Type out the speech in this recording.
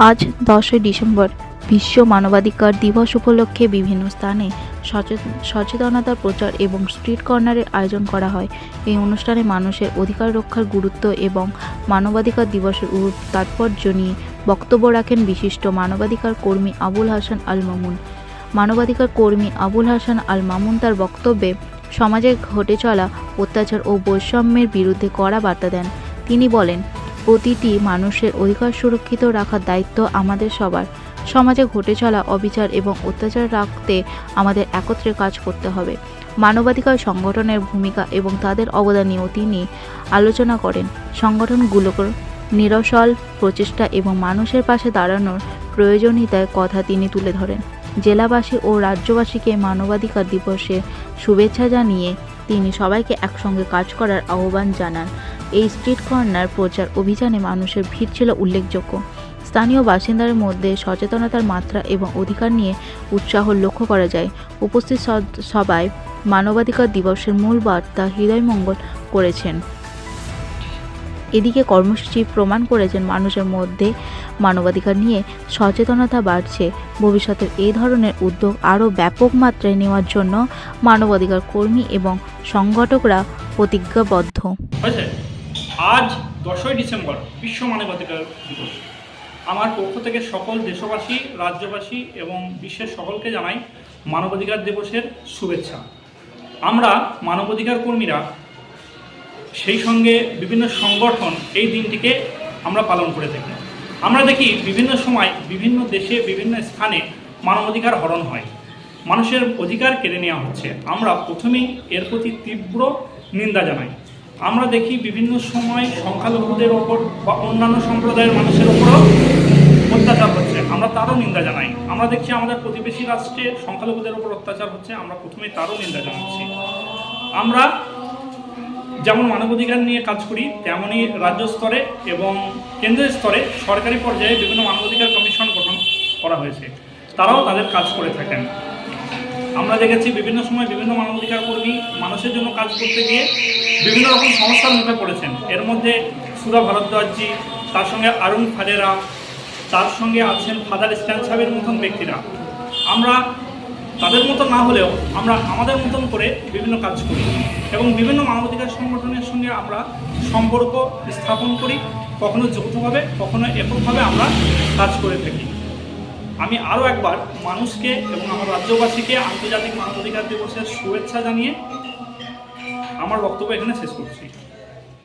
আজ 10ই ডিসেম্বর বিশ্ব মানবাধিকার দিবস উপলক্ষে বিভিন্ন স্থানে সচেতনতার প্রচার এবং স্ট্রিট কর্নারের আয়োজন করা হয়। এই অনুষ্ঠানে মানুষের অধিকার রক্ষার গুরুত্ব এবং মানবাধিকার দিবসের তাৎপর্য নিয়ে বক্তব্য রাখেন বিশিষ্ট মানবাধিকার কর্মী আবুল হাসান আল মামুন। মানবাধিকার কর্মী আবুল হাসান আল মামুন তার বক্তব্যে সমাজে ঘটে চলা অত্যাচার ও বৈষম্যের বিরুদ্ধে কড়া বার্তা দেন। তিনি বলেন, প্রতিটি মানুষের অধিকার সুরক্ষিত রাখার দায়িত্ব আমাদের সবার। সমাজে ঘটে চলা অবিচার এবং অত্যাচার রাখতে আমাদের একত্রে কাজ করতে হবে। মানবাধিকার সংগঠনের ভূমিকা এবং তাদের অবদান নিয়েও তিনি আলোচনা করেন। সংগঠনগুলোর নিরসল প্রচেষ্টা এবং মানুষের পাশে দাঁড়ানোর প্রয়োজনীয়তার কথা তিনি তুলে ধরেন। জেলাবাসী ও রাজ্যবাসীকে মানবাধিকার দিবসে শুভেচ্ছা জানিয়ে তিনি সবাইকে একসঙ্গে কাজ করার আহ্বান জানান। এই স্ট্রিট কর্নার প্রচার অভিযানে মানুষের ভিড় ছিল উল্লেখযোগ্য। স্থানীয় বাসিন্দাদের মধ্যে সচেতনতার মাত্রা এবং অধিকার নিয়ে উৎসাহ লক্ষ্য করা যায়। উপস্থিত সবাই মানবাধিকার দিবসের মূল বার্তা হৃদয়মঙ্গল করেছেন। এদিকে কর্মসূচি প্রমাণ করেছেন মানুষের মধ্যে মানবাধিকার নিয়ে সচেতনতা বাড়ছে। ভবিষ্যতের এই ধরনের উদ্যোগ আরও ব্যাপক মাত্রায় নেওয়ার জন্য মানবাধিকার কর্মী এবং সংগঠকরা প্রতিজ্ঞাবদ্ধ। আজ 10ই ডিসেম্বর বিশ্ব মানবাধিকার দিবস। আমার পক্ষ থেকে সকল দেশবাসী, রাজ্যবাসী এবং বিশ্বের সকলকে জানাই মানবাধিকার দিবসের শুভেচ্ছা। আমরা মানবাধিকার কর্মীরা সেই সঙ্গে বিভিন্ন সংগঠন এই দিনটিকে আমরা পালন করে থাকি। আমরা দেখি বিভিন্ন সময় বিভিন্ন দেশে বিভিন্ন স্থানে মানবাধিকার হরণ হয়, মানুষের অধিকার কেড়ে নেওয়া হচ্ছে। আমরা প্রথমেই এর প্রতি তীব্র নিন্দা জানাই। আমরা দেখি বিভিন্ন সময় সংখ্যালঘুদের ওপর বা অন্যান্য সম্প্রদায়ের মানুষের ওপরও অত্যাচার হচ্ছে, আমরা তারও নিন্দা জানাই। আমরা দেখছি আমাদের প্রতিবেশী রাষ্ট্রে সংখ্যালঘুদের ওপর অত্যাচার হচ্ছে, আমরা প্রথমেই তারও নিন্দা জানাচ্ছি। আমরা যেমন মানবাধিকার নিয়ে কাজ করি, তেমনই রাজ্য স্তরে এবং কেন্দ্রীয় স্তরে সরকারি পর্যায়ে বিভিন্ন মানবাধিকার কমিশন গঠন করা হয়েছে, তারাও তাদের কাজ করে থাকেন। আমরা দেখেছি বিভিন্ন সময় বিভিন্ন মানবাধিকার কর্মী মানুষের জন্য কাজ করতে গিয়ে বিভিন্ন রকম সমস্যার মুখে পড়েছেন। এর মধ্যে সুধা ভারদ্বাজজি, তার সঙ্গে আরুণ ফারেরা, তার সঙ্গে আছেন ফাদার স্ট্যান সাহেবের মতন ব্যক্তিরা। আমরা তাদের মতো না হলেও আমরা আমাদের মতন করে বিভিন্ন কাজ করি এবং বিভিন্ন মানবাধিকার সংগঠনের সঙ্গে আমরা সম্পর্ক স্থাপন করি, কখনো যৌথভাবে কখনো এককভাবে আমরা কাজ করে থাকি। আমি আরও একবার মানুষকে এবং আমার রাজ্যবাসীকে আন্তর্জাতিক মানবাধিকার দিবসের শুভেচ্ছা জানিয়ে আমার বক্তব্য এখানে শেষ করছি।